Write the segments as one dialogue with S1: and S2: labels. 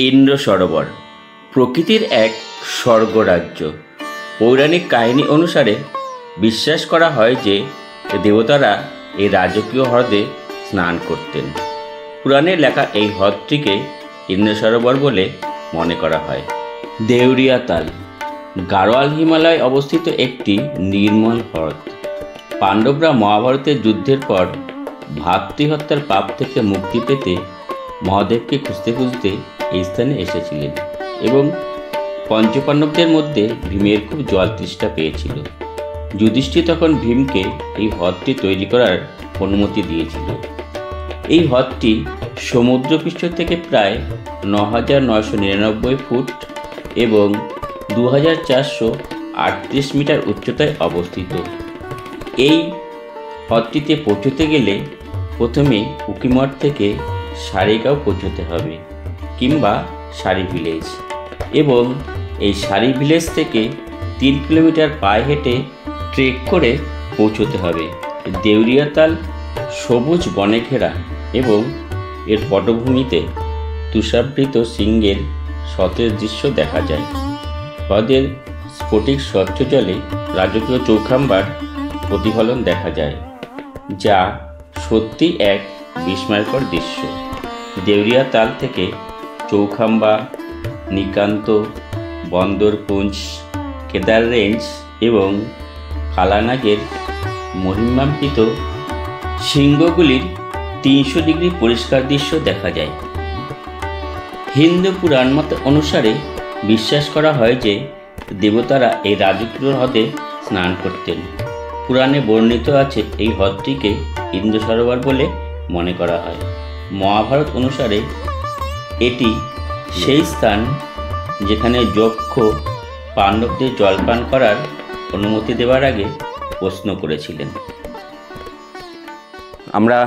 S1: ইন্দ্র সরোবর প্রকৃতির এক স্বর্গরাজ্য। পৌরাণিক কাহিনী অনুসারে বিশ্বাস করা হয় যে দেবতারা এই রাজকীয় হ্রদে স্নান করতেন। পুরাণে লেখা এই হ্রদটিকে ইন্দ্র সরোবর বলে মনে করা হয়। দেউরিয়া তাল গাড়োয়াল হিমালয়ে অবস্থিত একটি নির্মল হ্রদ। পাণ্ডবরা মহাভারতের যুদ্ধের পর ভাতৃহত্যার পাপ থেকে মুক্তি পেতে মহাদেবকে খুঁজতে খুঁজতে এই স্থানে এসেছিলেন এবং পঞ্চপাণ্ডবদের মধ্যে ভীমের খুব জল তৃষ্ণা পেয়েছিল। যুধিষ্ঠির তখন ভীমকে এই হ্রদটি তৈরি করার অনুমতি দিয়েছিল। এই হ্রদটি সমুদ্রপৃষ্ঠ থেকে প্রায় ৯,৯৯৯ ফুট এবং ২,৪৩৮ মিটার উচ্চতায় অবস্থিত। এই হ্রদটিতে পৌঁছতে গেলে প্রথমে উকিমঠ থেকে সারিগাঁও পৌঁছতে হবে কিংবা সারি ভিলেজ, এবং এই সারি ভিলেজ থেকে ৩ কিলোমিটার পায়ে হেঁটে ট্রেক করে পৌঁছতে হবে। দেউরিয়া তাল সবুজ বনে ঘেরা এবং এর পটভূমিতে তুষারাবৃত সিংহের সতেজ দৃশ্য দেখা যায়। হ্রদের স্ফটিক স্বচ্ছ জলে রাজকীয় চৌখাম্বার প্রতিফলন দেখা যায়, যা সত্যি এক বিস্ময়কর দৃশ্য। দেউরিয়া তাল থেকে চৌখাম্বা, নিকান্ত, বন্দরপুঞ্জ, কেদার রেঞ্জ এবং কালানাগের মহিমান্বিত শৃঙ্গগুলির ৩০০ ডিগ্রি পরিষ্কার দৃশ্য দেখা যায়। হিন্দু পুরাণ মত অনুসারে বিশ্বাস করা হয় যে দেবতারা এই রাজকীয় হ্রদে স্নান করতেন। পুরাণে বর্ণিত আছে এই হ্রদটিকে ইন্দ্র সরোবর বলে মনে করা হয়। মহাভারত অনুসারে এটি সেই স্থান যেখানে যক্ষ পাণ্ডবদের জলপান করার অনুমতি দেওয়ার আগে প্রশ্ন করেছিলেন। আমরা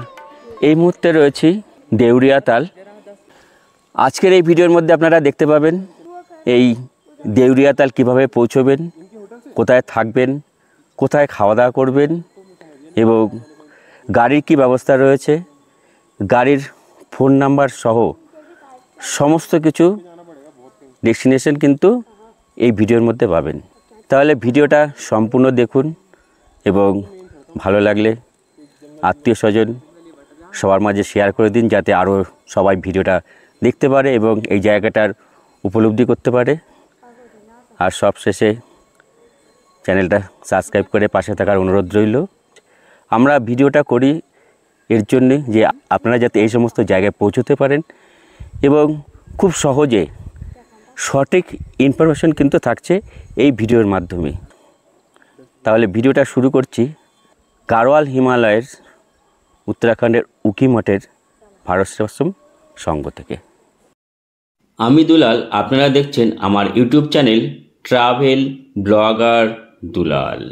S1: এই মুহূর্তে রয়েছি দেউরিয়া তাল। আজকের এই ভিডিওর মধ্যে আপনারা দেখতে পাবেন এই দেউরিয়া তাল কীভাবে পৌঁছবেন, কোথায় থাকবেন, কোথায় খাওয়া দাওয়া করবেন এবং গাড়ির কী ব্যবস্থা রয়েছে, গাড়ির ফোন নাম্বার সহ সমস্ত কিছু ডেস্টিনেশন কিন্তু এই ভিডিওর মধ্যে পাবেন। তাহলে ভিডিওটা সম্পূর্ণ দেখুন এবং ভালো লাগলে আত্মীয় স্বজন সবার মাঝে শেয়ার করে দিন, যাতে আরও সবাই ভিডিওটা দেখতে পারে এবং এই জায়গাটার উপলব্ধি করতে পারে। আর সবশেষে চ্যানেলটা সাবস্ক্রাইব করে পাশে থাকার অনুরোধ রইল। আমরা ভিডিওটা করি এর জন্যে যে আপনারা যাতে এই সমস্ত জায়গায় পৌঁছতে পারেন এবং খুব সহজে সঠিক ইনফরমেশন কিন্তু থাকছে এই ভিডিওর মাধ্যমে। তাহলে ভিডিওটা শুরু করছি গাড়োয়াল হিমালয়ের উত্তরাখণ্ডের উকিমঠের ভারত সেবাশ্রম সংঘ থেকে। আমি দুলাল, আপনারা দেখছেন আমার ইউটিউব চ্যানেল ট্রাভেল ব্লগার দুলাল।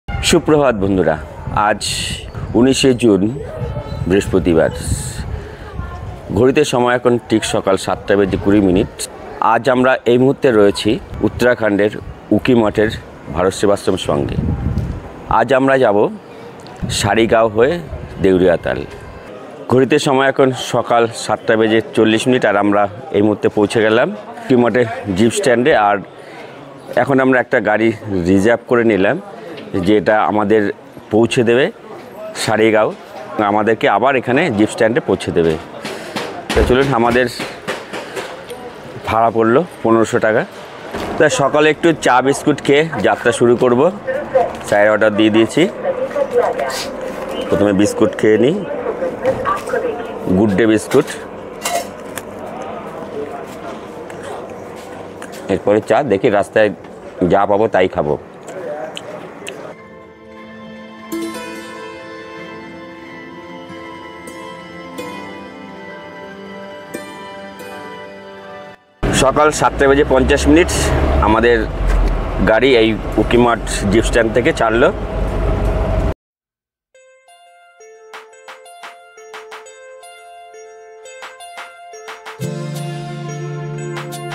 S1: সুপ্রভাত বন্ধুরা, আজ 19শে জুন বৃহস্পতিবার। ঘড়িতে সময় এখন ঠিক সকাল 7:20। আজ আমরা এই মুহূর্তে রয়েছি উত্তরাখণ্ডের উকিমঠের ভারত সেবাশ্রম সঙ্গে। আজ আমরা যাব সারিগাঁও হয়ে দেউরিয়া তাল। ঘড়িতে সময় এখন সকাল 7:40 আর আমরা এই মুহূর্তে পৌঁছে গেলাম উকিমঠের জিপ স্ট্যান্ডে। আর এখন আমরা একটা গাড়ি রিজার্ভ করে নিলাম যেটা আমাদের পৌঁছে দেবে সারিগাঁও, আমাদেরকে আবার এখানে জিপ স্ট্যান্ডে পৌঁছে দেবে। তো চলুন, আমাদের ভাড়া পড়লো 1500 টাকা। তা সকালে একটু চা বিস্কুট খেয়ে যাত্রা শুরু করব। চায়ের অর্ডার দিয়ে দিয়েছি। প্রথমে বিস্কুট খেয়ে নিই, গুড ডে বিস্কুট, এরপরে চা। দেখি রাস্তায় যা পাবো তাই খাবো। সকাল 7:50 আমাদের গাড়ি এই উকিমঠ জিপ স্ট্যান্ড থেকে ছাড়লো।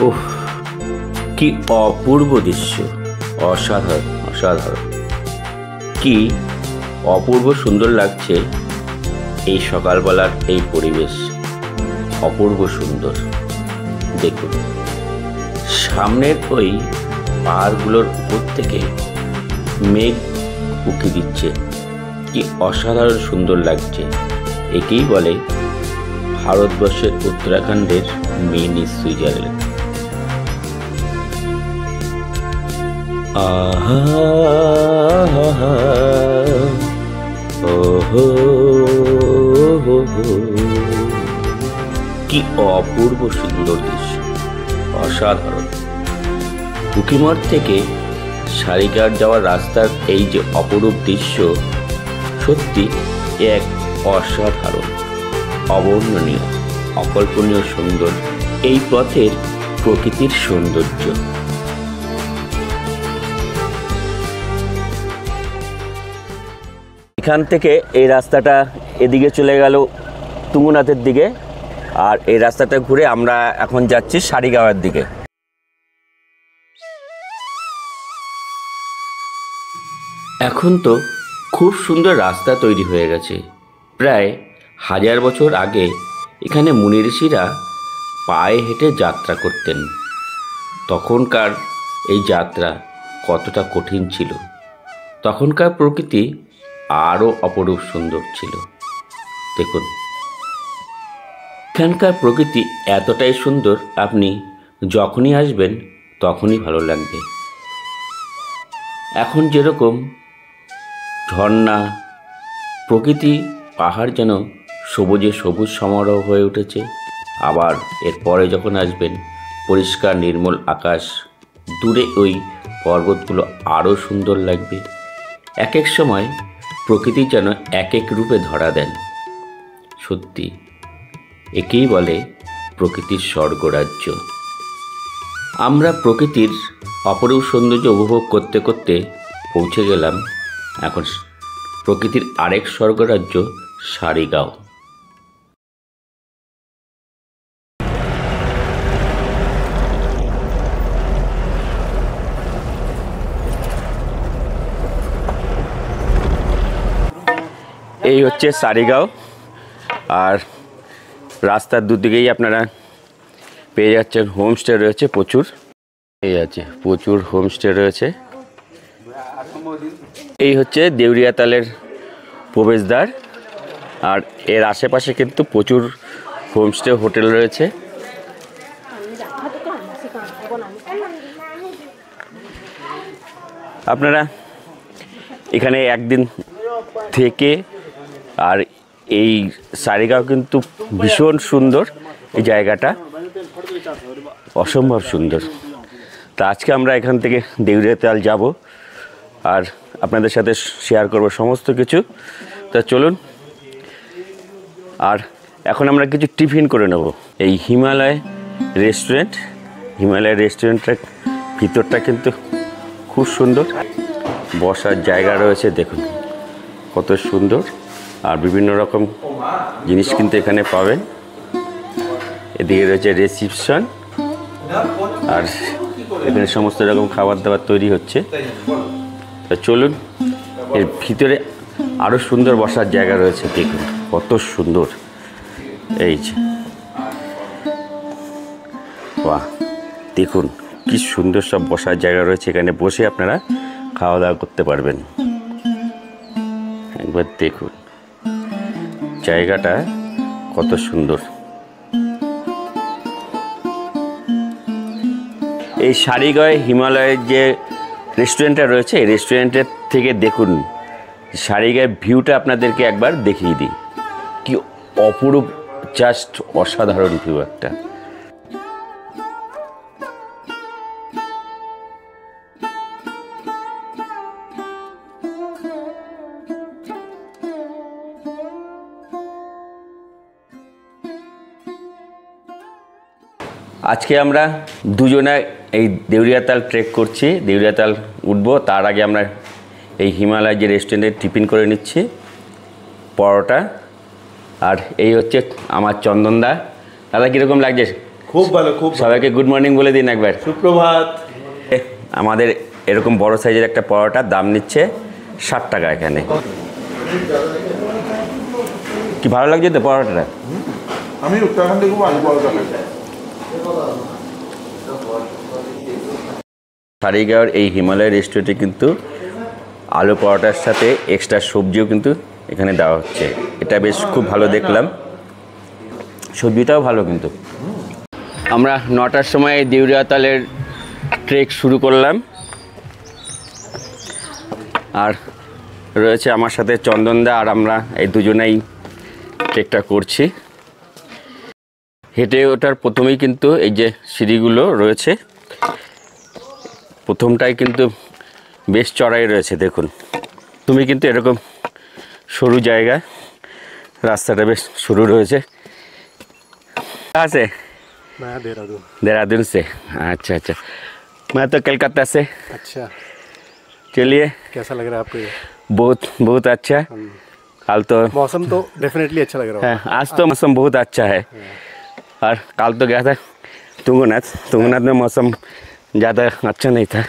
S1: ওহ, কি অপূর্ব দৃশ্য! অসাধারণ অসাধারণ, কি অপূর্ব সুন্দর লাগছে এই সকালবেলার এই পরিবেশ। অপূর্ব সুন্দর। দেখুন, সামনের ওই পাহাড়গুলোর উপর থেকে মেঘ উঁকি দিচ্ছে, কি অসাধারণ সুন্দর লাগছে। একেই বলে ভারতবর্ষের উত্তরাখণ্ডের মিনি সুইজারল্যান্ড। আহা ওহো কি অপূর্ব সুন্দর দৃশ্য, অসাধারণ। উকিমঠ থেকে সারিঘাট যাওয়ার রাস্তার এই যে অপরূপ দৃশ্য, সত্যি এক অসাধারণ, অবর্ণনীয়, অকল্পনীয় সুন্দর এই পথের প্রকৃতির সৌন্দর্য। এখান থেকে এই রাস্তাটা এদিকে চলে গেল তুঙ্গনাথের দিকে, আর এই রাস্তাটা ঘুরে আমরা এখন যাচ্ছি সারিগাঁওয়ের দিকে। এখন তো খুব সুন্দর রাস্তা তৈরি হয়ে গেছে। প্রায় 1000 বছর আগে এখানে মুনি ঋষিরা পায়ে হেঁটে যাত্রা করতেন। তখনকার এই যাত্রা কতটা কঠিন ছিল, তখনকার প্রকৃতি আরও অপরূপ সুন্দর ছিল। দেখুন, এখানকার প্রকৃতি এতটাই সুন্দর, আপনি যখনই আসবেন তখনই ভালো লাগবে। এখন যেরকম ঝর্ণা, প্রকৃতি, পাহাড় যেন সবুজে সবুজ সমারোহ হয়ে উঠেছে। আবার এরপরে যখন আসবেন পরিষ্কার নির্মল আকাশ, দূরে ওই পর্বতগুলো আরও সুন্দর লাগবে। এক এক সময় প্রকৃতি যেন এক এক রূপে ধরা দেন। সত্যি একেই বলে প্রকৃতির স্বর্গরাজ্য। আমরা প্রকৃতির অপরূপ সৌন্দর্য উপভোগ করতে করতে পৌঁছে গেলাম এখন প্রকৃতির আরেক স্বর্গরাজ্য সারিগাঁও। এই হচ্ছে সারিগাঁও, আর রাস্তার দুদিকেই আপনারা পেয়ে যাচ্ছেন হোমস্টে রয়েছে প্রচুর। এই আছে প্রচুর হোমস্টে রয়েছে। এই হচ্ছে দেউরিয়াতালের প্রবেশদ্বার, আর এর আশেপাশে কিন্তু প্রচুর হোমস্টে হোটেল রয়েছে। আপনারা এখানে একদিন থেকে, আর এই সারিগাঁও কিন্তু ভীষণ সুন্দর, এই জায়গাটা অসম্ভব সুন্দর। তা আজকে আমরা এখান থেকে দেউরিয়াতাল যাব, আর আপনাদের সাথে শেয়ার করব সমস্ত কিছু। তা চলুন, আর এখন আমরা কিছু টিফিন করে নেব। এই হিমালয় রেস্টুরেন্টের ভিতরটা কিন্তু খুব সুন্দর, বসার জায়গা রয়েছে দেখুন কত সুন্দর, আর বিভিন্ন রকম জিনিস কিন্তু এখানে পাবেন। এদিকে রয়েছে রিসেপশন, আর এখানে সমস্ত রকম খাবার দাবার তৈরি হচ্ছে। তা চলুন, এর ভিতরে আরও সুন্দর বসার জায়গা রয়েছে, দেখুন কত সুন্দর। এই যে বাহ, দেখুন কি সুন্দর সব বসার জায়গা রয়েছে, এখানে বসে আপনারা খাওয়া দাওয়া করতে পারবেন। একবার দেখুন জায়গাটা কত সুন্দর। এই সারিগাঁয়ে হিমালয়ের যে রেস্টুরেন্টটা রয়েছে, এই রেস্টুরেন্টের থেকে দেখুন সারিগাঁয়ের ভিউটা আপনাদেরকে একবার দেখিয়ে দিই। কি অপরূপ, জাস্ট অসাধারণ ভিউ একটা। আজকে আমরা দুজনে এই দেউরিয়াতাল ট্রেক করছি, দেউরিয়াতাল উঠবো। তার আগে আমরা এই হিমালয় যে রেস্টুরেন্টে টিফিন করে নিচ্ছি, পরোটা। আর এই হচ্ছে আমার চন্দনদা। দাদা কীরকম লাগছে?
S2: খুব ভালো, খুব।
S1: সবাইকে গুড মর্নিং বলে দিন একবার।
S2: সুপ্রভাত।
S1: আমাদের এরকম বড় সাইজের একটা পরোটার দাম নিচ্ছে 60 টাকা এখানে। কি ভালো লাগছে তো পরোটাটা?
S2: আমি উত্তরাখণ্ডে খুব আলু পরোটা খাই।
S1: সারিগাঁওয়ের এই হিমালয় রেস্টুরেন্টে কিন্তু আলু পরোটার সাথে এক্সট্রা সবজিও কিন্তু এখানে দেওয়া হচ্ছে। এটা বেশ খুব ভালো দেখলাম, সবজিটাও ভালো। কিন্তু আমরা 9টার সময় দেউরিয়াতালের ট্রেক শুরু করলাম, আর রয়েছে আমার সাথে চন্দনদা, আর আমরা এই দুজনেই ট্রেকটা করছি। হেঁটে ওঠার প্রথমেই কিন্তু এই যে সিঁড়িগুলো রয়েছে, প্রথমটাই কিন্তু বেশ চড়াই রয়েছে। দেখুন তুমি কিন্তু এরকম সরু জায়গা, রাস্তাটা বেশ সরু রয়েছে। আছে देहरादून से। अच्छा अच्छा, मैं तो कलकत्ता से।
S2: अच्छा,
S1: चलिए,
S2: कैसा लग रहा है आपको ये?
S1: बहुत बहुत अच्छा। कल तो
S2: मौसम तो डेफिनेटली अच्छा लग रहा
S1: है, आज तो मौसम बहुत अच्छा है। और कल तो गया था तुंगनाथ में मौसम ज़्यादा अच्छा नहीं था।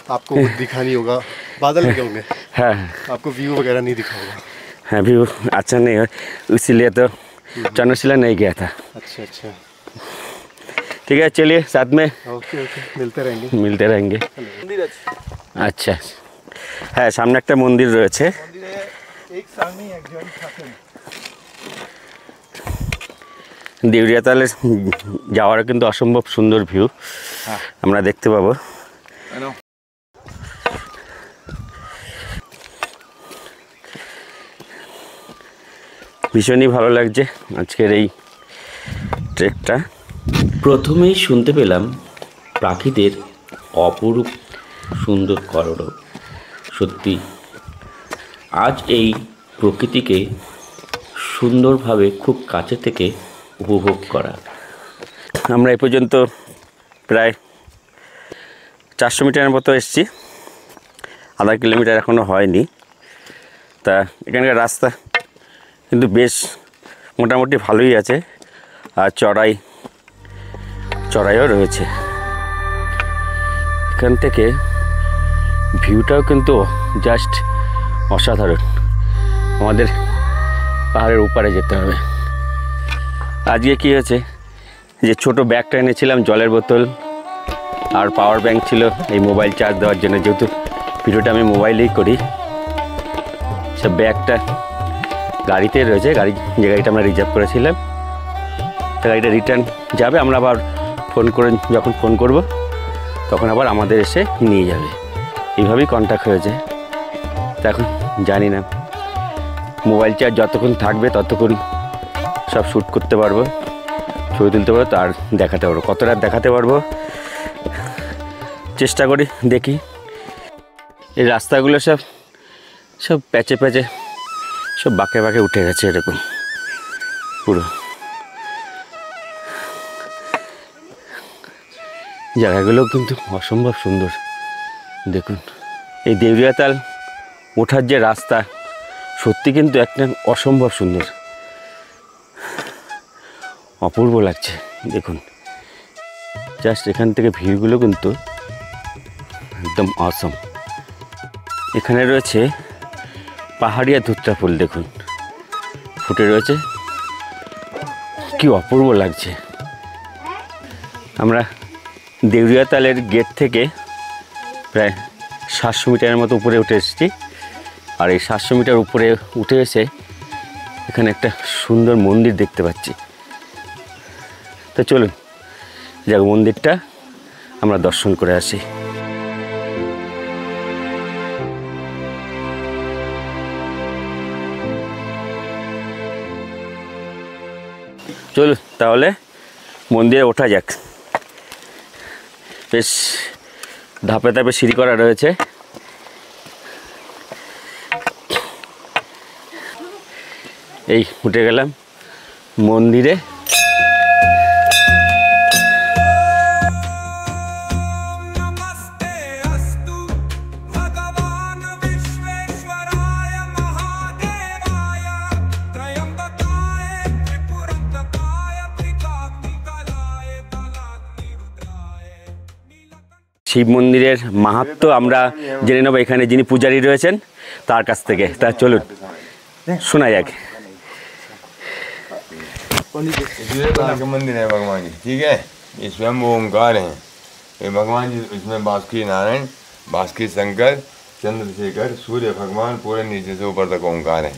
S2: आपको दिखा नहीं होगा, बादल लगे होंगे।
S1: हाँ,
S2: आपको व्यू वगैरह नहीं दिखा होगा।
S1: हाँ, व्यू अच्छा नहीं है, इसीलिए तो चंद्रशिला नहीं गया था।
S2: अच्छा अच्छा,
S1: ठीक है, चलिए साथ में
S2: ओके ओके, मिलते रहेंगे।
S1: আচ্ছা, হ্যাঁ সামনে একটা মন্দির রয়েছে। দেউরিয়াতালে যাওয়ার কিন্তু অসম্ভব সুন্দর ভিউ আমরা দেখতে পাবো। ভীষণই ভালো লাগছে আজকের এই ট্রেকটা। প্রথমেই শুনতে পেলাম পাখিদের অপরূপ সুন্দর কলরব। সত্যি আজ এই প্রকৃতিকে সুন্দরভাবে খুব কাছে থেকে উপভোগ করা। আমরা এ পর্যন্ত প্রায় 400 মিটারের মতো এসেছি, আধা কিলোমিটার এখনও হয়নি। তা এখানকার রাস্তা কিন্তু বেশ মোটামুটি ভালোই আছে, আর চড়াইও রয়েছে। এখান থেকে ভিউটাও কিন্তু জাস্ট অসাধারণ। আমাদের পাহাড়ের ওপারে যেতে হবে। আজকে কী হয়েছে যে ছোট ব্যাগটা এনেছিলাম, জলের বোতল আর পাওয়ার ব্যাংক ছিল এই মোবাইল চার্জ দেওয়ার জন্য, যেহেতু ভিডিওটা আমি মোবাইলেই করি। সে ব্যাগটা গাড়িতে রয়েছে, যে গাড়িটা আমরা রিজার্ভ করেছিলাম, সে গাড়িটা রিটার্ন যাবে। আমরা আবার যখন ফোন করব তখন আবার আমাদের এসে নিয়ে যাবে। এইভাবেই কন্ট্যাক্ট হয়েছে। তা এখন জানি না মোবাইল চার্জ যতক্ষণ থাকবে ততক্ষণ সব শ্যুট করতে পারবো, ছবি তুলতে পারবো, তার দেখাতে পারবো। কতটা দেখাতে পারবো চেষ্টা করি, দেখি। এই রাস্তাগুলো সব প্যাচে সব বাঁকে উঠে গেছে এরকম পুরো। জায়গাগুলো কিন্তু অসম্ভব সুন্দর। দেখুন এই দেউরিয়াতাল ওঠার যে রাস্তা, সত্যি কিন্তু একটা অসম্ভব সুন্দর, অপূর্ব লাগছে। দেখুন জাস্ট এখান থেকে ভিউগুলো কিন্তু একদম অসম। এখানে রয়েছে পাহাড়িয়া ধুত্রা ফুল, দেখুন ফুটে রয়েছে, কি অপূর্ব লাগছে। আমরা দেউরিয়াতালের গেট থেকে প্রায় 700 মিটারের মতো উপরে উঠে এসেছি। আর এই 700 মিটার উপরে উঠে এসে এখানে একটা সুন্দর মন্দির দেখতে পাচ্ছি। তো চলুন যাক, মন্দিরটা আমরা দর্শন করে আসি। চলুন তাহলে মন্দিরে ওঠা যাক। বেশ ধাপে ধাপে সিঁড়ি করা রয়েছে। এই উঠে গেলাম মন্দিরে। শিব মন্দিরের মাহাত্ম্য আমরা জেনে নেব এখানে যিনি পূজারী রয়েছেন তার কাছ থেকে। তা চলুন শোনা যাক।
S3: मंदिर है भगवान जी, ठीक है। ये स्वयं ओंकार है। ये भगवान जी इसमें बासुकी नारायण, बासुकी शंकर, चंद्रशेखर, सूर्य भगवान पूरे नीचे से ऊपर तक ओंकार है,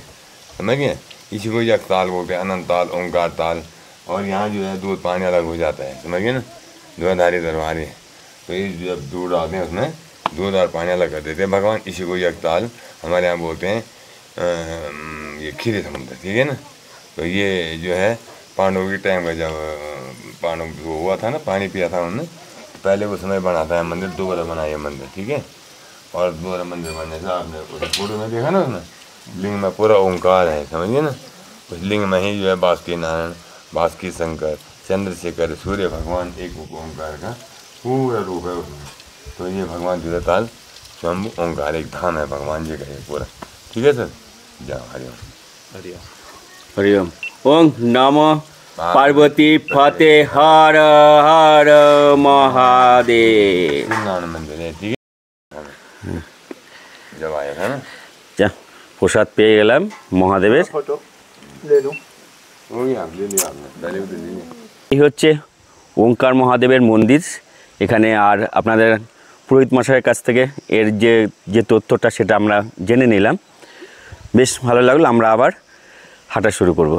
S3: समझ गए। इसी को यक ताल बोलते हैं, अनंत ताल, ओंकार ताल। और यहाँ जो है दूध पानी अलग हो जाता है, समझ गए ना, द्वाधारी दरबार है। तो ये जब दूध डालते हैं उसमें दूध और पानी अलग कर देते हैं भगवान, इसी को यक ताल हमारे यहाँ बोलते हैं। ये खीरे समुद्र, ठीक है ना। तो ये जो है पांडवों के टाइम का, जब पांडव वो हुआ था ना, पानी पिया था उन्होंने, पहले वो समय बना था मंदिर, दोबारा बना ये मंदिर, ठीक है। और दोबारा मंदिर बनने से आपने उस फोटो में देखा ना, उसमें लिंग में पूरा ओंकार है, समझिए ना। उस लिंग में ही जो है बासुकी नारायण, बासुकी शंकर, चंद्रशेखर, सूर्य भगवान, एक ओंकार का पूरा रूप है उसमें। तो ये भगवान तीर्थताल स्वयं ओंकार एक धाम है भगवान जी का ये पूरा, ठीक है सर। जाओ, हरिओम।
S1: हरिओम। ओम नमो पार्वती फते हर हर महादेव।
S3: नारायण मंदिर है, ठीक है। जब आया था ना,
S1: যা প্রসাদ পেয়ে গেলাম মহাদেবের।
S2: फोटो ले लूँ।
S3: हो गया, आप ले लिया आपने, पहले भी तो लीजिए।
S1: এই হচ্ছে ওঙ্কার মহাদেবের মন্দির। এখানে আর আপনাদের পুরোহিত মশাইয়ের কাছ থেকে এর যে যে তথ্যটা সেটা আমরা জেনে নিলাম, বেশ ভালো লাগলো। আমরা আবার হাঁটা শুরু করব।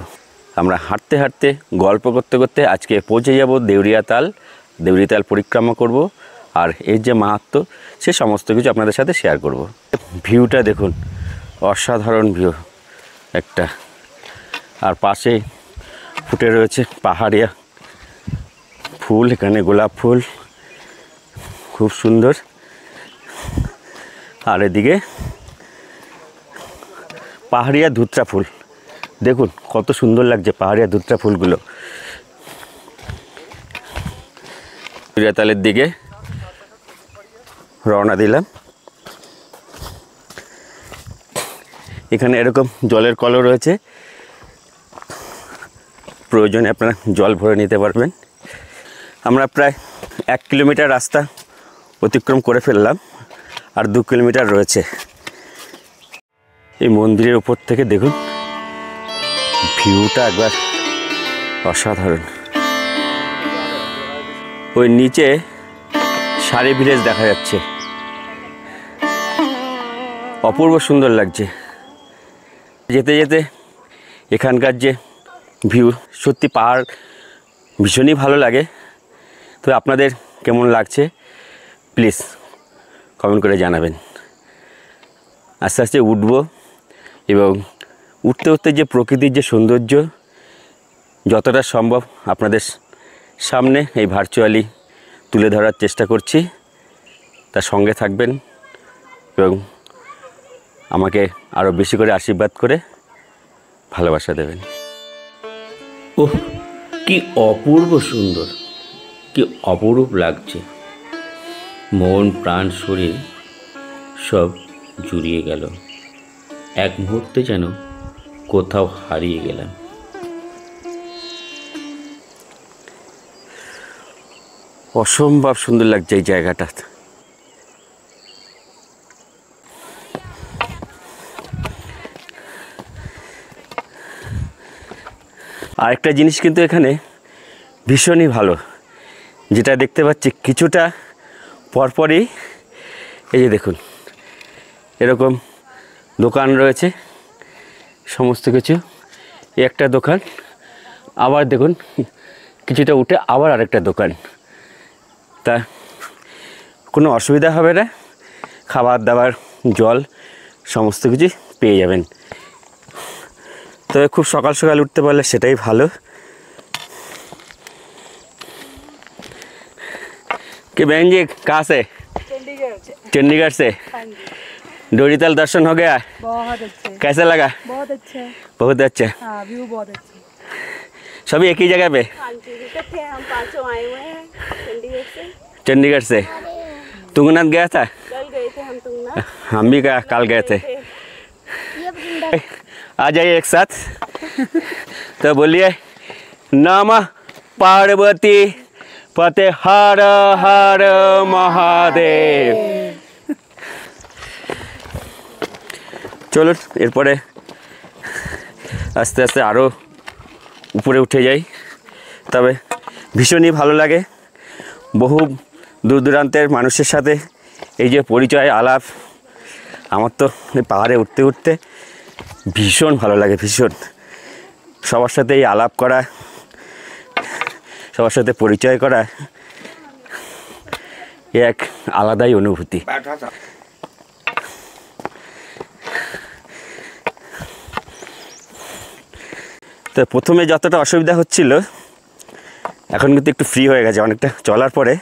S1: আমরা হাঁটতে হাঁটতে গল্প করতে করতে আজকে পৌঁছে যাব দেউরিয়াতাল। দেউরিয়াতাল পরিক্রমা করব, আর এর যে মাহাত্ম্য সে সমস্ত কিছু আপনাদের সাথে শেয়ার করব। ভিউটা দেখুন, অসাধারণ ভিউ একটা। আর পাশে ফুটে রয়েছে পাহাড়িয়া ফুল, এখানে গোলাপ ফুল খুব সুন্দর। আর এদিকে পাহাড়িয়া ধুতরা ফুল, দেখুন কত সুন্দর লাগছে পাহাড়িয়া ধুতরা ফুলগুলো। দেউরিয়াতালের দিকে রওনা দিলাম। এখানে এরকম জলের কলও রয়েছে, প্রয়োজনে আপনারা জল ভরে নিতে পারবেন। আমরা প্রায় 1 কিলোমিটার রাস্তা অতিক্রম করে ফেললাম, আর 2 কিলোমিটার রয়েছে। এই মন্দিরের উপর থেকে দেখুন ভিউটা একবার অসাধারণ। ওই নিচে সারি ভিলেজ দেখা যাচ্ছে, অপূর্ব সুন্দর লাগছে। যেতে যেতে এখানকার যে ভিউ, সত্যি পাহাড় ভীষণই ভালো লাগে। তো আপনাদের কেমন লাগছে প্লিজ কমেন্ট করে জানাবেন। আস্তে আস্তে উঠব, এবং উঠতে উঠতে যে প্রকৃতির যে সৌন্দর্য যতটা সম্ভব আপনাদের সামনে এই ভার্চুয়ালি তুলে ধরার চেষ্টা করছি। তার সঙ্গে থাকবেন এবং আমাকে আরও বেশি করে আশীর্বাদ করে ভালোবাসা দেবেন। ওহ, কি অপূর্ব সুন্দর, কি অপরূপ লাগছে। মন প্রাণ শরীর সব জুড়িয়ে গেল, এক মুহূর্তে যেন কোথাও হারিয়ে গেলাম। অসম্ভব সুন্দর লাগছে এই জায়গাটা। আরেকটা জিনিস কিন্তু এখানে ভীষণই ভালো, যেটা দেখতে পাচ্ছি কিছুটা পরপরই এই যে দেখুন এরকম দোকান রয়েছে, সমস্ত কিছু। এই একটা দোকান, আবার দেখুন কিছুটা উঠে আবার আরেকটা দোকান। তা কোনো অসুবিধা হবে না, খাবার দাবার জল সমস্ত কিছু পেয়ে যাবেন। তবে খুব সকাল সকাল उठते পারলে সেটাই ভালো। कि बहन जी कहाँ से? चंडीगढ़ से। देउरियाताल दर्शन हो गया?
S4: बहुत अच्छे।
S1: कैसा लगा?
S4: बहुत अच्छे।
S1: बहुत अच्छा।
S4: हाँ, व्यू बहुत अच्छे।
S1: सभी एक ही जगह पे?
S5: हाँ जी, इकट्ठे हम पांचों आए हुए हैं चंडीगढ़ से।
S1: चंडीगढ़ से। तुंगनाथ गया था?
S5: कल गए थे हम तुंगनाथ।
S1: हम भी कल गए थे। आ जाइए एक साथ। तो बोलिए नमः पार्वती फते हर हर महादेव। চলুন এরপরে আস্তে আস্তে আরও উপরে উঠে যাই। তবে ভীষণই ভালো লাগে, বহু দূর দূরান্তের মানুষের সাথে এই যে পরিচয় আলাপ, আমার তো এই পাহাড়ে উঠতে উঠতে ভীষণ ভালো লাগে, ভীষণ। সবার সাথে এই আলাপ করা, সবার সাথে পরিচয় করা এক আলাদাই অনুভূতি। তো প্রথমে যতটা অসুবিধা হচ্ছিল, এখন কিন্তু একটু ফ্রি হয়ে গেছে। অনেকটা চলার পরে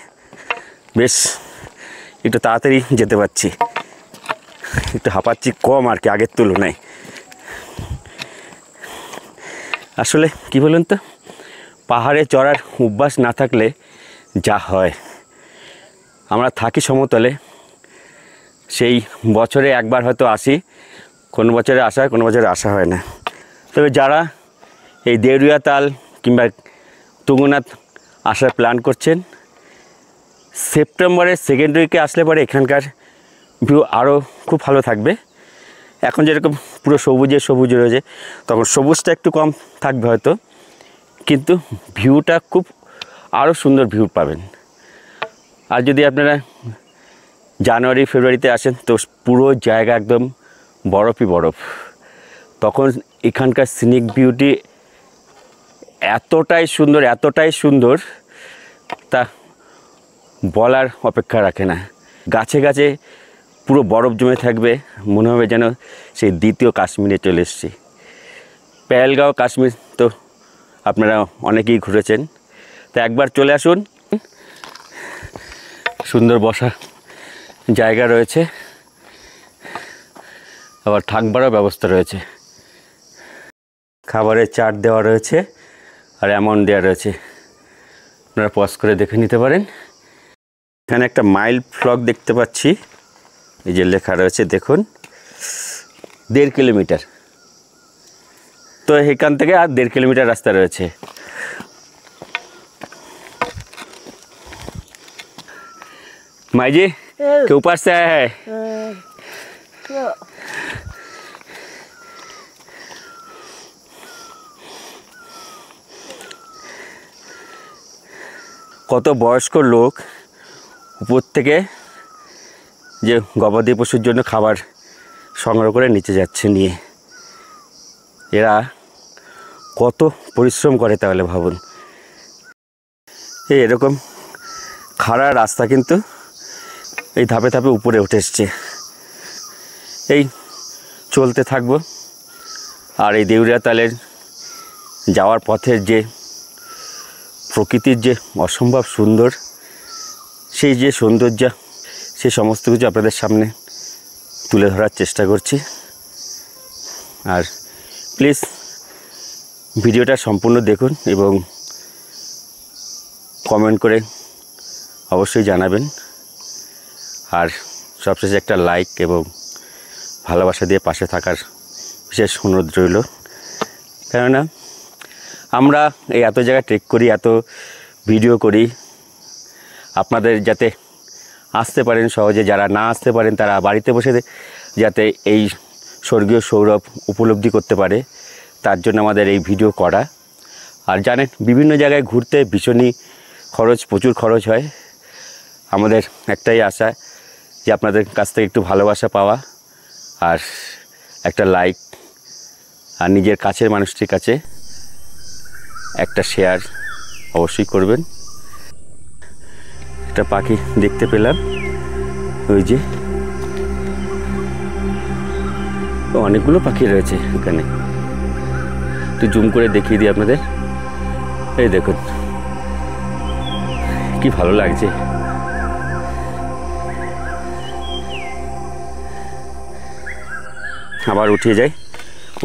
S1: বেশ একটু তাড়াতাড়ি যেতে পারছি, একটু হাঁপাচ্ছি কম আর কি আগের তুলনায়। আসলে কি বলুন তো, পাহাড়ে চড়ার অভ্যাস না থাকলে যা হয়, আমরা থাকি সমতলে, সেই বছরে একবার হয়তো আসি, কোনো বছরে আসা হয়, কোনো বছরে আসা হয় না। তবে যারা এই দেউরিয়া তাল কিংবা তুঙ্গনাথ আসার প্ল্যান করছেন, সেপ্টেম্বরের সেকেন্ড উইকে আসলে পরে এখানকার ভিউ আরও খুব ভালো থাকবে। এখন যেরকম পুরো সবুজে সবুজ রয়েছে, তখন সবুজটা একটু কম থাকবে হয়তো, কিন্তু ভিউটা খুব আরও সুন্দর ভিউ পাবেন। আর যদি আপনারা জানুয়ারি ফেব্রুয়ারিতে আসেন, তো পুরো জায়গা একদম বরফই বরফ। তখন এখানকার সিনিক বিউটি এতটাই সুন্দর তা বলার অপেক্ষা রাখে না। গাছে গাছে পুরো বরফ জমে থাকবে, মনে হবে যেন সেই দ্বিতীয় কাশ্মীরে চলে এসেছি। পেহেলগাঁও কাশ্মীর তো আপনারা অনেকেই ঘুরেছেন, তো একবার চলে আসুন। সুন্দর বসার জায়গা রয়েছে, আবার থাকবারও ব্যবস্থা রয়েছে, খাবারের চাট দেওয়া রয়েছে আর অ্যামাউন্ট দেওয়া রয়েছে, আপনারা পজ করে দেখে নিতে পারেন। এখানে একটা মাইল ফ্লগ দেখতে পাচ্ছি, এই যে লেখা রয়েছে দেখুন, 1.5 কিলোমিটার। তো এখান থেকে আর 1.5 কিলোমিটার রাস্তা রয়েছে। माई जी के ऊपर से आया है। কত বয়স্ক লোক উপর থেকে যে গবাদি পশুর জন্য খাবার সংগ্রহ করে নিচে যাচ্ছে নিয়ে, এরা কত পরিশ্রম করে তাহলে ভাবুন। এরকম খাড়া রাস্তা কিন্তু এই ধাপে ধাপে উপরে উঠে এসছে। এই চলতে থাকবো, আর এই দেউরিয়া তালের যাওয়ার পথের যে প্রকৃতির যে অসম্ভব সুন্দর, সেই যে সৌন্দর্য, সেই সমস্ত কিছু আপনাদের সামনে তুলে ধরার চেষ্টা করছি। আর প্লিজ ভিডিওটা সম্পূর্ণ দেখুন এবং কমেন্ট করে অবশ্যই জানাবেন। আর সবশেষে একটা লাইক এবং ভালোবাসা দিয়ে পাশে থাকার বিশেষ অনুরোধ রইল। কেননা আমরা এই এত জায়গায় ট্রেক করি, এত ভিডিও করি, আপনাদের যাতে আসতে পারেন সহজে, যারা না আসতে পারেন তারা বাড়িতে বসে যাতে এই স্বর্গীয় সৌরভ উপলব্ধি করতে পারে, তার জন্য আমাদের এই ভিডিও করা। আর জানেন, বিভিন্ন জায়গায় ঘুরতে ভীষণই খরচ, প্রচুর খরচ হয়। আমাদের একটাই আশা যে আপনাদের কাছ থেকে একটু ভালোবাসা পাওয়া আর একটা লাইক, আর নিজের কাছের মানুষটির কাছে একটা শেয়ার অবশ্যই করবেন। একটা পাখি দেখতে পেলাম, ওই যে অনেকগুলো পাখি রয়েছে এখানে, একটু জুম করে দেখিয়ে দিই আপনাদের। এই দেখুন কি ভালো লাগছে। আবার উঠে যাই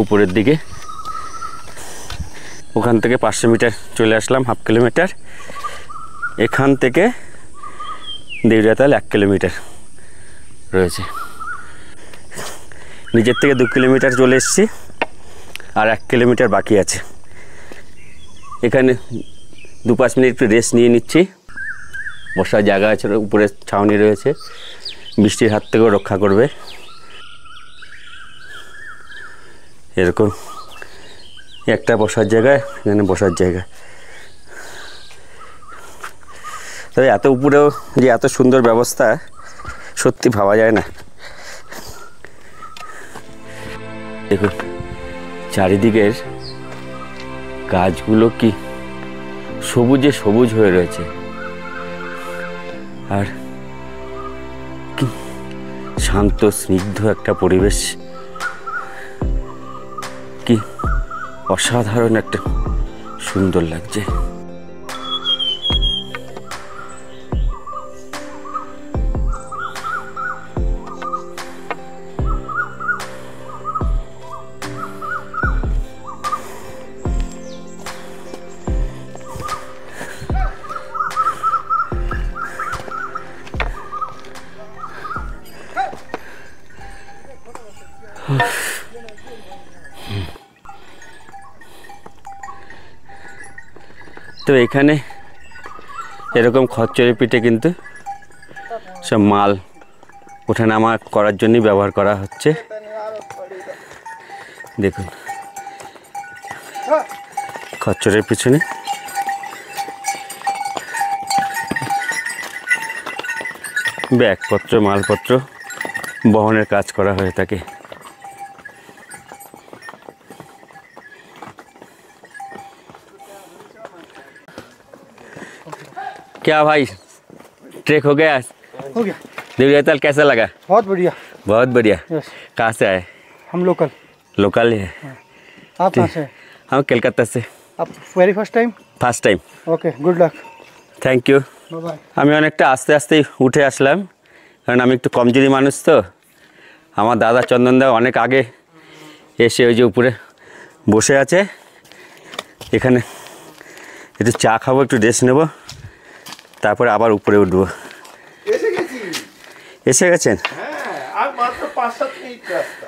S1: উপরের দিকে, ওখান থেকে 500 মিটার চলে আসলাম, হাফ কিলোমিটার। এখান থেকে দেউরিয়া তাল 1 কিলোমিটার রয়েছে। নিজের থেকে 2 কিলোমিটার চলে এসেছি, আর 1 কিলোমিটার বাকি আছে। এখানে 2-5 মিনিট একটু রেস্ট নিয়ে নিচ্ছি। বসার জায়গা আছে, উপরে ছাউনি রয়েছে, বৃষ্টির হাত থেকেও রক্ষা করবে। এরকম একটা বসার জায়গা, এখানে বসার জায়গা। তো তবে এত উপরেও যে এত সুন্দর ব্যবস্থা সত্যি ভাবা যায় না। দেখুন চারিদিকের গাছগুলো কি সবুজে সবুজ হয়ে রয়েছে, আর কি শান্ত স্নিগ্ধ একটা পরিবেশ, কি অসাধারণ একটা সুন্দর লাগছে। তো এখানে এরকম খচ্চরের পিঠে কিন্তু সব মাল ওঠানামা করার জন্যই ব্যবহার করা হচ্ছে। দেখুন খচ্চরের পিছনে ব্যাগপত্র মালপত্র বহনের কাজ করা হয়ে থাকে। क्या भाई ट्रेक हो गया?
S4: हो गया।
S1: देवरिया ताल कैसा लगा?
S4: बहुत बढ़िया।
S1: बहुत बढ़िया।
S4: यस।
S1: कहाँ से आए?
S4: हम लोकल।
S1: लोकल है।
S4: आप कहाँ से हैं?
S1: हम कलकत्ता से।
S4: आप very first time?
S1: First time.
S4: Okay good luck.
S1: Thank you.
S4: Bye bye.
S1: আমি অনেকটা আস্তে আস্তেই উঠে আসলাম, কারণ আমি একটু কমজোরি মানুষ তো। আমার দাদা চন্দনদা অনেক আগে এসে ওই যে উপরে বসে আছে, এখানে একটু চা খাবো, একটু রেস্ট নেবো, তারপরে আবার উপরে উঠবো। এসে গেছেন?
S6: আর মাত্র 5-7 মিনিট রাস্তা।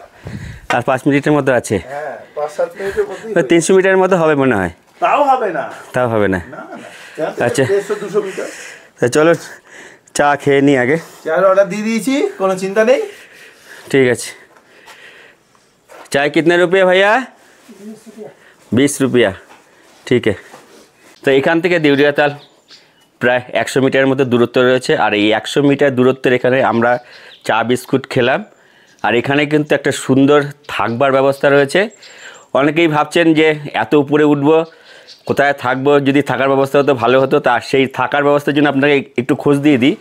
S1: আর 5 মিনিটের মতো আছে।
S6: হ্যাঁ 5-7 মিনিটের মধ্যে।
S1: 300 মিটারের মতো হবে মনে হয়।
S6: তাও হবে না।
S1: তাও হবে না।
S6: না না।
S1: আচ্ছা
S6: 150-200 মিটার।
S1: তো চলো চা খেয়ে নিই আগে।
S6: চার অর্ডার দিয়ে দিয়েছি, কোনো চিন্তা নেই।
S1: ठीक है। चाय कितने रुपये भैया? 20 रुपया। ठीक है। তো এখান থেকে দেউরিয়া তাল প্রায় 100 মিটারের মতো দূরত্ব রয়েছে, আর এই 100 মিটার দূরত্বের এখানে আমরা চা বিস্কুট খেলাম। আর এখানে কিন্তু একটা সুন্দর থাকবার ব্যবস্থা রয়েছে। অনেকেই ভাবছেন যে এত উপরে উঠবো, কোথায় থাকবো, যদি থাকার ব্যবস্থা হতো ভালো হতো। তা সেই থাকার ব্যবস্থার জন্য আপনাকে একটু খোঁজ দিয়ে দিই,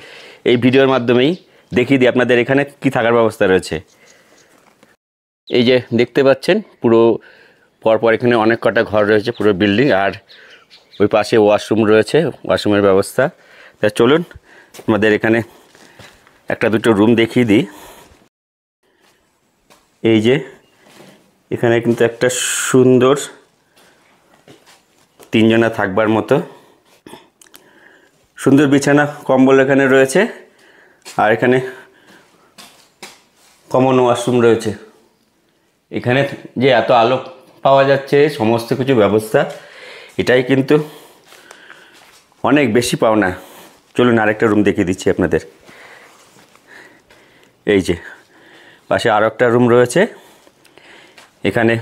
S1: এই ভিডিওর মাধ্যমেই দেখিয়ে দিই আপনাদের এখানে কি থাকার ব্যবস্থা রয়েছে। এই যে দেখতে পাচ্ছেন পুরো পরপর এখানে অনেক কটা ঘর রয়েছে, পুরো বিল্ডিং, আর ওই পাশে ওয়াশরুম রয়েছে, ওয়াশরুমের ব্যবস্থা। তা চলুন আমাদের এখানে একটা দুটো রুম দেখিয়ে দিই। এই যে এখানে কিন্তু একটা সুন্দর 3 জনা থাকবার মতো সুন্দর বিছানা কম্বল এখানে রয়েছে, আর এখানে কমন ওয়াশরুম রয়েছে। এখানে যে এত আলো পাওয়া যাচ্ছে, সমস্ত কিছু ব্যবস্থা, এটাই কিন্তু অনেক বেশি পাওনা। চলুন আরেকটা রুম দেখিয়ে দিচ্ছি আপনাদের। এই যে পাশে আরও একটা রুম রয়েছে, এখানে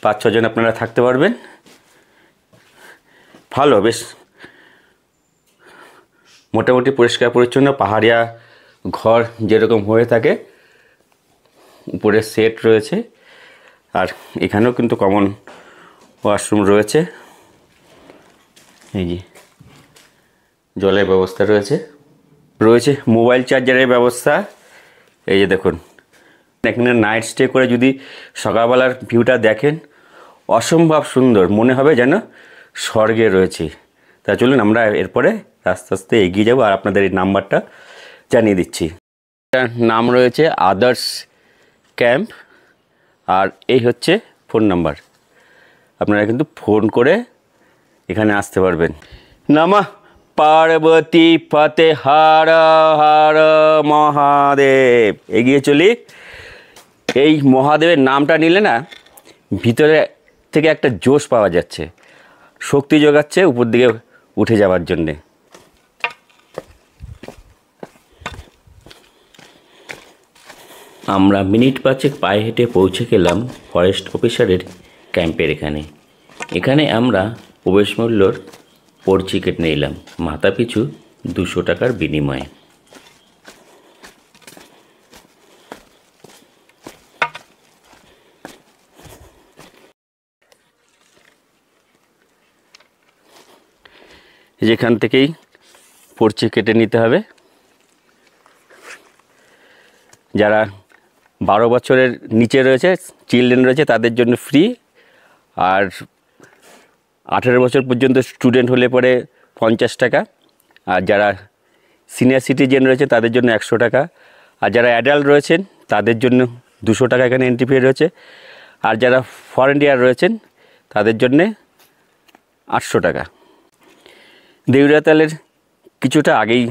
S1: 5-6 জন আপনারা থাকতে পারবেন। ভালো, বেশ মোটামুটি পরিষ্কার পরিচ্ছন্ন পাহাড়িয়া ঘর যেরকম হয়ে থাকে, উপরে সেট রয়েছে, আর এখানেও কিন্তু কমন ওয়াশরুম রয়েছে। এই যে জলের ব্যবস্থা রয়েছে, রয়েছে মোবাইল চার্জারের ব্যবস্থা। এই যে দেখুন এখানে নাইট স্টে করে যদি সকালবেলার ভিউটা দেখেন, অসম্ভব সুন্দর, মনে হবে যেন স্বর্গে রয়েছে। তা চলুন আমরা এরপরে আস্তে আস্তে এগিয়ে যাব, আর আপনাদের এই নাম্বারটা জানিয়ে দিচ্ছি। এটার নাম রয়েছে আদার্স ক্যাম্প, আর এই হচ্ছে ফোন নাম্বার। আপনারা কিন্তু ফোন করে এখানে আসতে পারবেন। নমঃ পার্বতী ফতে হর হর মহাদেব। এগিয়ে চলি। এই মহাদেবের নামটা নিলে না ভিতরে থেকে একটা জোশ পাওয়া যাচ্ছে, শক্তি যোগাচ্ছে উপর দিকে উঠে যাওয়ার জন্যে। আমরা মিনিট 5 পায়ে হেঁটে পৌঁছে গেলাম ফরেস্ট অফিসারের ক্যাম্পের এখানে আমরা প্রবেশ মূল্যর পর টিকিট নিলাম মাথা পিছু 200 টাকার বিনিময়ে। যেখান থেকেই পর্চি কেটে নিতে হবে। যারা 12 বছরের নিচে রয়েছে, চিলড্রেন রয়েছে, তাদের জন্য ফ্রি। আর 18 বছর পর্যন্ত স্টুডেন্ট হলে পরে 50 টাকা। আর যারা সিনিয়র সিটিজেন রয়েছে তাদের জন্য 100 টাকা। আর যারা অ্যাডাল্ট রয়েছেন তাদের জন্য 200 টাকা এখানে এন্ট্রি ফি রয়েছে। আর যারা ফরেনিয়ার রয়েছেন তাদের জন্যে 800 টাকা। দেউরিয়াতালের কিছুটা আগেই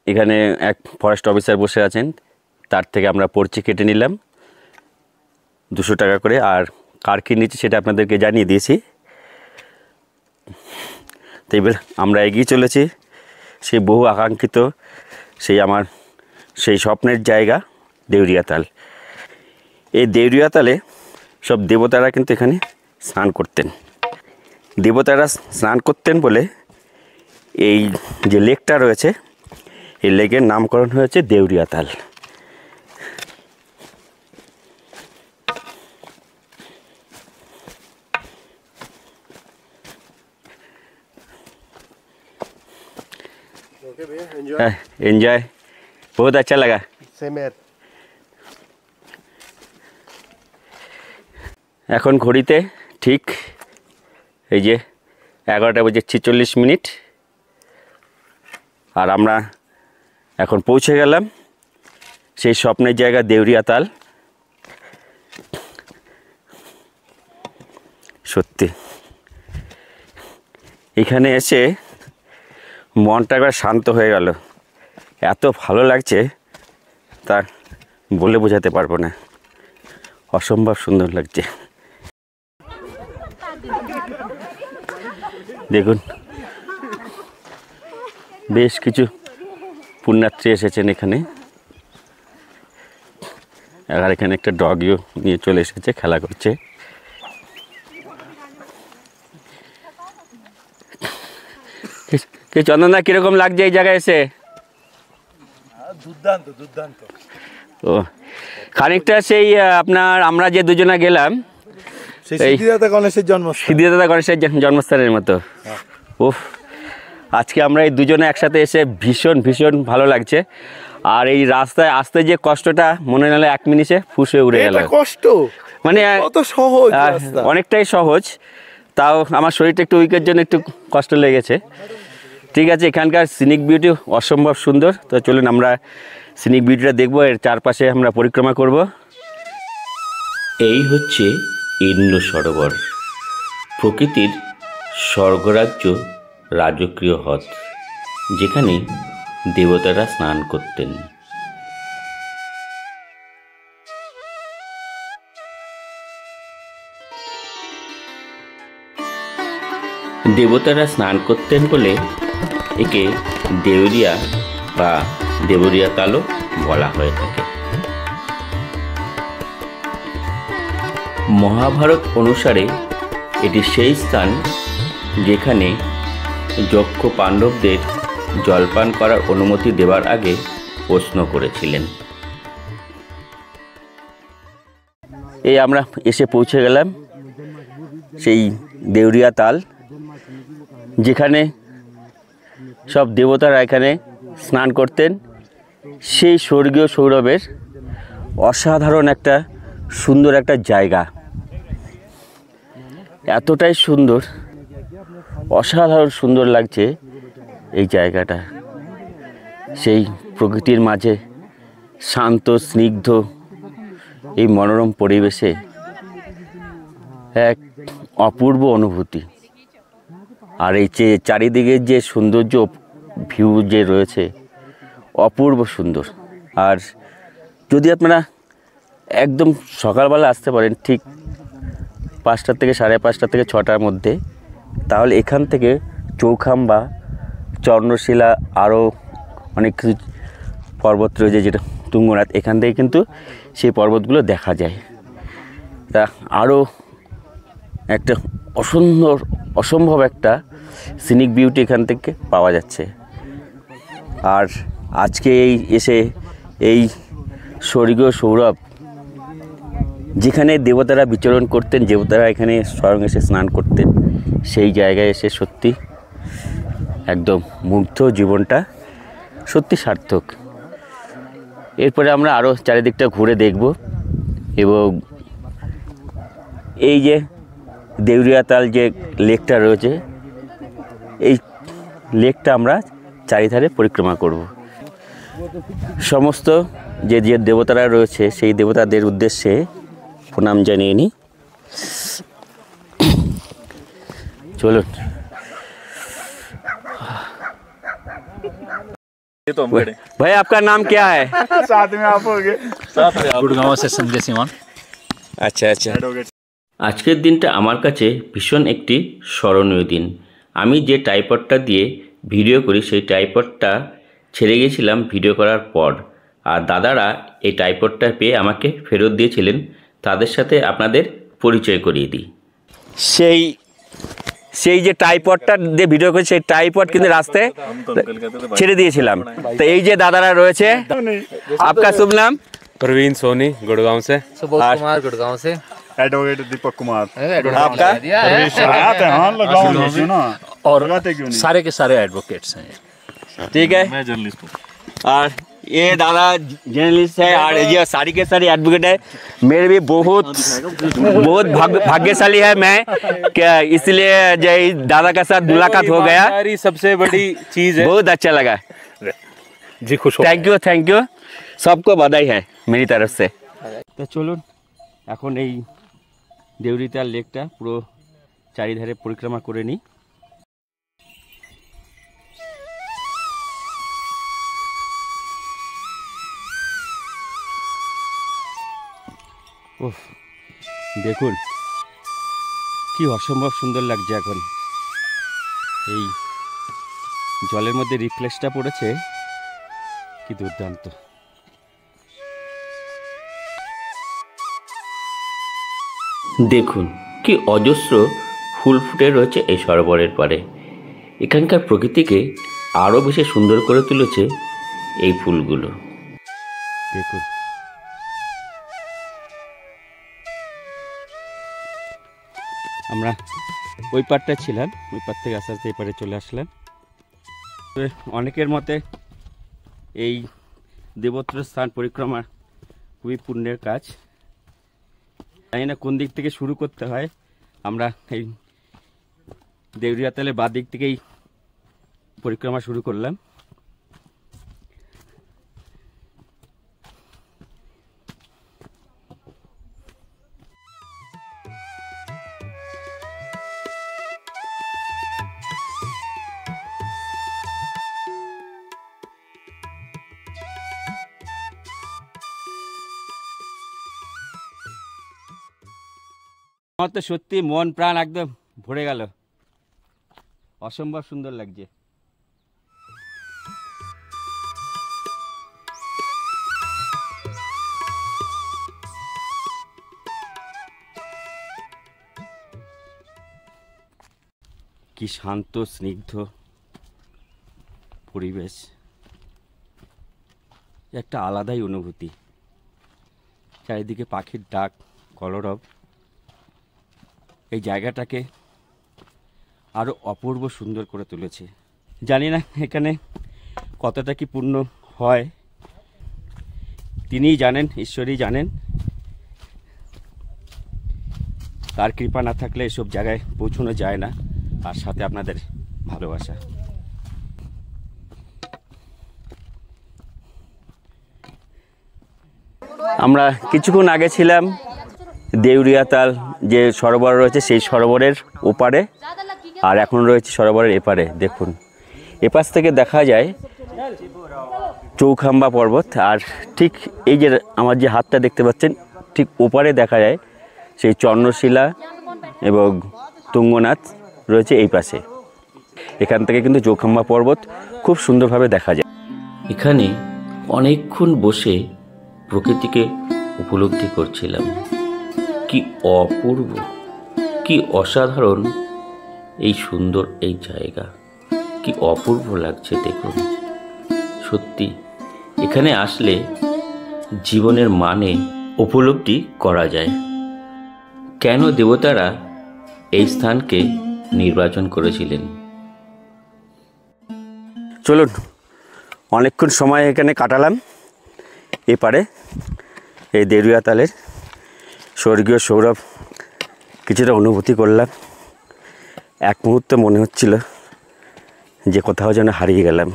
S1: এখানে এক ফরেস্ট অফিসার বসে আছেন, তার থেকে আমরা পর্চি কেটে নিলাম 200 টাকা করে। আর কার কি নিচ্ছে সেটা আপনাদেরকে জানিয়ে দিয়েছি। তো এবার আমরা এগিয়ে চলেছি সেই বহু আকাঙ্ক্ষিত সেই স্বপ্নের জায়গা দেউরিয়াতাল। এই দেউরিয়াতালে সব দেবতারা কিন্তু এখানে স্নান করতেন। দেবতারা স্নান করতেন বলে এই যে লেকটা রয়েছে, এই লেকের নামকরণ হয়েছে দেউরিয়াতাল। एंजॉय, बहुत अच्छा लगा।
S2: सेम यार।
S1: এখন ঘড়িতে ঠিক এই যে 11:46 আর আমরা এখন পৌঁছে গেলাম সেই স্বপ্নের জায়গা দেউরিয়াতাল। সত্যি এখানে এসে মনটা একবার শান্ত হয়ে গেল। এত ভালো লাগছে তা বলে বোঝাতে পারবো না, অসম্ভব সুন্দর লাগছে। দেখুন বেশ কিছু পুণ্যার্থী এসেছেন এখানে। আর এখানে একটা ডগিও নিয়ে চলে এসেছে, খেলা করছে। চন্দনদা কিরকম লাগছে এই জায়গায় এসে?
S6: দুর্দান্ত দুর্দান্ত।
S1: ও খানিকটা সেই আপনার আমরা যে দুজনে গেলাম
S6: সেই সিদ্ধিদাতা গণেশের জন্মস্থান,
S1: সিদ্ধিদাতা গণেশের জন্মস্থানের মতো। উফ, আজকে আমরা এই দুজনে একসাথে এসে ভীষণ ভীষণ ভালো লাগছে। আর এই রাস্তায় আসতে যে কষ্টটা মনে হলো 1 মিনিটে ফুসে উড়ে গেল।
S6: কষ্ট
S1: মানে
S6: কত সহজ রাস্তা,
S1: অনেকটাই সহজ, তাও আমার শরীরটা একটু উইকের জন্য একটু কষ্ট লেগেছে। ঠিক আছে, এখানকার সিনিক বিউটি অসম্ভব সুন্দর। তো চলুন আমরা সিনিক বিউটিটা দেখবো, এর চারপাশে আমরা পরিক্রমা করব। এই হচ্ছে ইন্দ্র সরোবর, প্রকৃতির স্বর্গরাজ্য, রাজকীয় হ্রদ, যেখানে দেবতারা স্নান করতেন। দেবতারা স্নান করতেন বলে একে দেউরিয়া বা দেউরিয়াতালও বলা হয়ে থাকে। মহাভারত অনুসারে এটি সেই স্থান যেখানে যক্ষ পাণ্ডবদের জলপান করার অনুমতি দেওয়ার আগে প্রশ্ন করেছিলেন। এই আমরা এসে পৌঁছে গেলাম সেই দেউরিয়াতাল, যেখানে সব দেবতারা এখানে স্নান করতেন। সেই স্বর্গীয় সৌরভের অসাধারণ একটা সুন্দর একটা জায়গা, এতটাই সুন্দর, অসাধারণ সুন্দর লাগছে এই জায়গাটা। সেই প্রকৃতির মাঝে শান্ত স্নিগ্ধ এই মনোরম পরিবেশে এক অপূর্ব অনুভূতি। আর এই যে চারিদিকের যে সৌন্দর্য ভিউ যে রয়েছে অপূর্ব সুন্দর। আর যদি আপনারা একদম সকালবেলা আসতে পারেন ঠিক 5টা থেকে 5:30 থেকে 6টার মধ্যে, তাহলে এখান থেকে চৌখাম্বা, চন্দ্রশিলা, আরও অনেক কিছু পর্বত রয়েছে যেটা তুঙ্গনাথ, এখান থেকে কিন্তু সেই পর্বতগুলো দেখা যায়। তা আরও একটা অসম্ভব একটা সিনিক বিউটি এখান থেকে পাওয়া যাচ্ছে। আর আজকে এসে এই স্বর্গীয় সৌরভ যেখানে দেবতারা বিচরণ করতেন, দেবতারা এখানে স্বয়ং এসে স্নান করতেন, সেই জায়গায় এসে সত্যি একদম মুগ্ধ, জীবনটা সত্যি সার্থক। এরপরে আমরা আরও চারিদিকটা ঘুরে দেখব এবং এই যে দেউরিয়াতাল যে লেকটা রয়েছে, এই লেকটা আমরা চারিধারে পরিক্রমা করব। সমস্ত যে যে দেবতারা রয়েছে সেই দেবতাদের উদ্দেশ্যে প্রণাম জানিয়ে নিই। চলুন। भाई आपका नाम क्या है?
S6: साथ में आप हो गए
S7: गुड़गांव से संजय सिमान।
S1: আচ্ছা আচ্ছা, আজকের দিনটা আমার কাছে ভীষণ একটি স্মরণীয় দিন। আমি যে ট্রাইপডটা দিয়ে ভিডিও করি সেই ট্রাইপডটা ছেড়ে গিয়েছিলাম ভিডিও করার পর, আর দাদারা এই ট্রাইপডটা পেয়ে আমাকে ফেরত দিয়েছিলেন। তাদের সাথে আপনাদের পরিচয় করিয়ে দিই। সেই যে ট্রাইপডটা দিয়ে ভিডিও করি সেই ট্রাইপড কিন্তু রাস্তায় ছেড়ে দিয়েছিলাম। তো এই যে দাদারা রয়েছে, आपका शुभ नाम?
S8: प्रवीण सोनी गुड़गांव से।
S7: सुबोध कुमार गुड़गांव से।
S6: एडवोकेट दीपक कुमार
S1: आपका?
S7: और सारे के सारे एडवोकेट्स हैं।
S1: ठीक है।
S6: मैं जर्नलिस्ट हूँ।
S1: और ये दादा जर्नलिस्ट है और ये सारी के सारी एडवोकेट है। मेरे भी बहुत भाग्यशाली है मैं, क्या इसलिए जय दादा के साथ मुलाकात हो गया।
S8: सबसे बड़ी चीज है।
S1: बहुत अच्छा लगा
S7: जी, खुश हो।
S1: थैंक यू सबको बधाई है मेरी तरफ से। तो চলুন এখন এই দেউরিতাল লেকটা পুরো চারিধারে পরিক্রমা করে নিই। ওহ, দেখুন কি অসম্ভব সুন্দর লাগছে। এখন এই জলের মধ্যে রিফ্লেক্সটা পড়েছে, কি দুর্দান্ত। দেখুন কি অজস্র ফুল ফুটে রয়েছে এই সরোবরের পাড়ে। এখানকার প্রকৃতিকে আরও বেশি সুন্দর করে তুলেছে এই ফুলগুলো। দেখুন আমরা ওই পাড়টা ছিলাম, ওই পাড় থেকে আস্তে আস্তে এই পাড়ে চলে আসলাম। অনেকের মতে এই দেবত্র স্থান পরিক্রমা খুবই পুণ্যের কাজ। জানি না কোন দিক থেকে শুরু করতে হয়। আমরা এই দেউরিয়াতালের বাঁ দিক থেকেই পরিক্রমা শুরু করলাম। আমার তো সত্যি মন প্রাণ একদম ভরে গেল, অসম্ভব সুন্দর লাগছে। কি শান্ত স্নিগ্ধ পরিবেশ, একটা আলাদাই অনুভূতি। চারিদিকে পাখির ডাক, কলরব এই জায়গাটাকে আরও অপূর্ব সুন্দর করে তুলেছে। জানি না এখানে কতটা কি পূর্ণ হয়, তিনিই জানেন, ঈশ্বরই জানেন। তার কৃপা না থাকলে এসব জায়গায় পৌঁছানো যায় না। আর সাথে আপনাদের ভালোবাসা। আমরা কিছুক্ষণ আগে ছিলাম দেউরিয়াতাল যে সরোবর রয়েছে সেই সরোবরের ওপারে, আর এখন রয়েছে সরোবরের এপারে। দেখুন এপাশ থেকে দেখা যায় চৌখাম্বা পর্বত, আর ঠিক এই যে আমার যে হাতটা দেখতে পাচ্ছেন ঠিক ওপারে দেখা যায় সেই চন্দ্রশিলা এবং তুঙ্গনাথ রয়েছে এই পাশে। এখান থেকে কিন্তু চৌখাম্বা পর্বত খুব সুন্দরভাবে দেখা যায়। এখানে অনেকক্ষণ বসে প্রকৃতিকে উপলব্ধি করছিলাম। কি অপূর্ব, কি অসাধারণ এই সুন্দর এই জায়গা, কি অপূর্ব লাগছে দেখুন। সত্যি এখানে আসলে জীবনের মানে উপলব্ধি করা যায়। কেন দেবতারা এই স্থানকে নির্বাচন করেছিলেন। চলুন, অনেকক্ষণ সময় এখানে কাটালাম। এপারে এই দেউরিয়া তালের স্বর্গীয় সৌরভ কিছুটা অনুভূতি করলাম। এক মুহূর্তে মনে হচ্ছিল যে কোথাও যেন হারিয়ে গেলাম।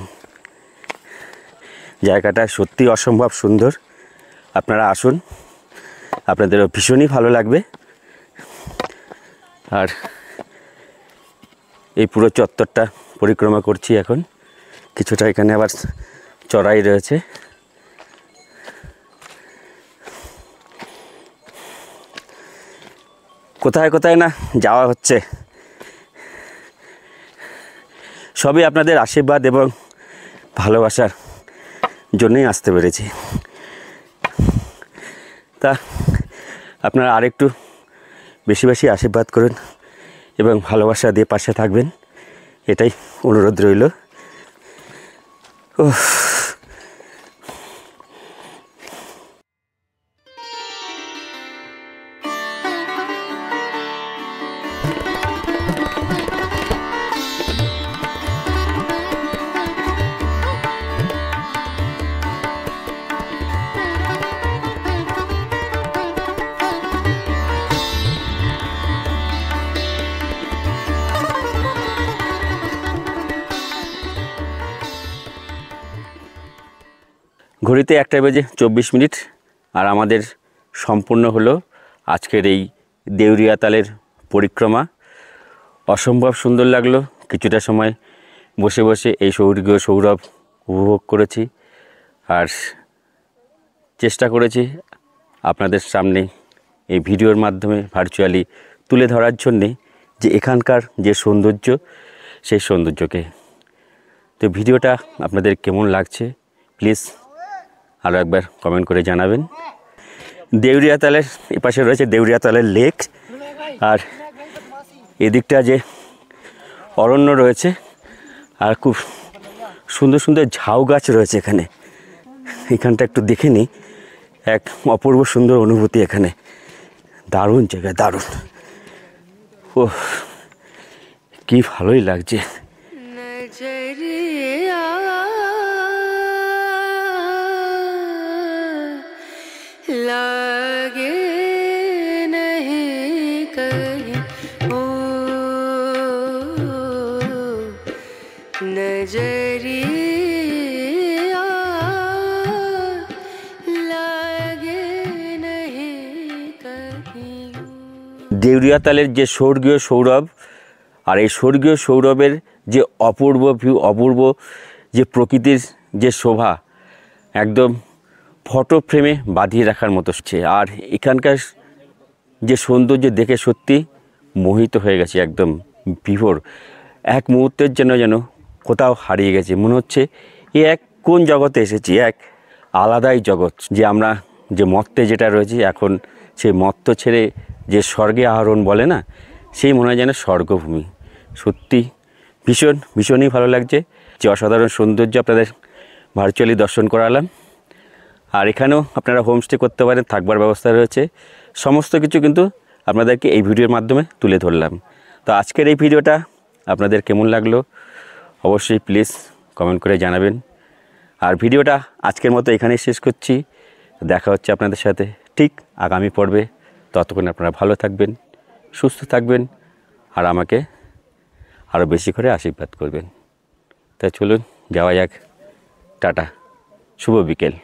S1: জায়গাটা সত্যি অসম্ভব সুন্দর। আপনারা আসুন, আপনাদেরও ভীষণই ভালো লাগবে। আর এই পুরো চত্বরটা পরিক্রমা করছি এখন। কিছুটা এখানে আবার চড়াই রয়েছে। কোথায় কোথায় না যাওয়া হচ্ছে, সবই আপনাদের আশীর্বাদ এবং ভালোবাসার জন্যই আসতে পেরেছি। তা আপনারা আরেকটু বেশি বেশি আশীর্বাদ করুন এবং ভালোবাসা দিয়ে পাশে থাকবেন, এটাই অনুরোধ রইল। ঘড়িতে 1:24 আর আমাদের সম্পূর্ণ হলো আজকের এই দেউরিয়া তালের পরিক্রমা। অসম্ভব সুন্দর লাগলো। কিছুটা সময় বসে বসে এই স্বর্গীয় সৌরভ উপভোগ করেছি আর চেষ্টা করেছি আপনাদের সামনে এই ভিডিওর মাধ্যমে ভার্চুয়ালি তুলে ধরার জন্যে যে এখানকার যে সৌন্দর্য, সেই সৌন্দর্যকে। তো ভিডিওটা আপনাদের কেমন লাগছে প্লিজ আরও একবার কমেন্ট করে জানাবেন। দেউরিয়া তালের এপাশে রয়েছে দেউরিয়া তালের লেক, আর এদিকটা যে অরণ্য রয়েছে আর খুব সুন্দর সুন্দর ঝাউ গাছ রয়েছে এখানে। এখানটা একটু দেখে নিই, এক অপূর্ব সুন্দর অনুভূতি এখানে। দারুণ জায়গা, দারুণ। ও কি ভালোই লাগছে।
S9: लागे नहीं कहीं ओ नजरिया लागे नहीं कहीं।
S1: দেউরিয়া তালের যে স্বর্গীয় সৌরভ, আর এই স্বর্গীয় সৌরভের যে অপূর্ব ভিউ, অপূর্ব যে প্রকৃতির যে শোভা, একদম ফটো ফ্রেমে বাঁধিয়ে রাখার মতো হচ্ছে। আর এখানকার যে সৌন্দর্য দেখে সত্যি মোহিত হয়ে গেছে, একদম বিভোর। এক মুহূর্তের জন্য যেন কোথাও হারিয়ে গেছে, মনে হচ্ছে এ এক কোন জগতে এসেছি, এক আলাদাই জগৎ। যে আমরা যে মর্তে যেটা রয়েছে এখন, সেই মর্ত ছেড়ে যে স্বর্গে আরোহণ বলে না, সেই মনে হয় যেন স্বর্গভূমি। সত্যি ভীষণই ভালো লাগছে। যে অসাধারণ সৌন্দর্য আপনাদের ভার্চুয়ালি দর্শন করালাম। আর এখানেও আপনারা হোমস্টে করতে পারেন, থাকবার ব্যবস্থা রয়েছে। সমস্ত কিছু কিন্তু আপনাদেরকে এই ভিডিওর মাধ্যমে তুলে ধরলাম। তো আজকের এই ভিডিওটা আপনাদের কেমন লাগলো অবশ্যই প্লিজ কমেন্ট করে জানাবেন। আর ভিডিওটা আজকের মতো এখানেই শেষ করছি। দেখা হচ্ছে আপনাদের সাথে ঠিক আগামী পর্বে। ততক্ষণ আপনারা ভালো থাকবেন, সুস্থ থাকবেন আর আমাকে আরও বেশি করে আশীর্বাদ করবেন। তাই চলুন যাওয়া যাক। টাটা, শুভ বিকেল।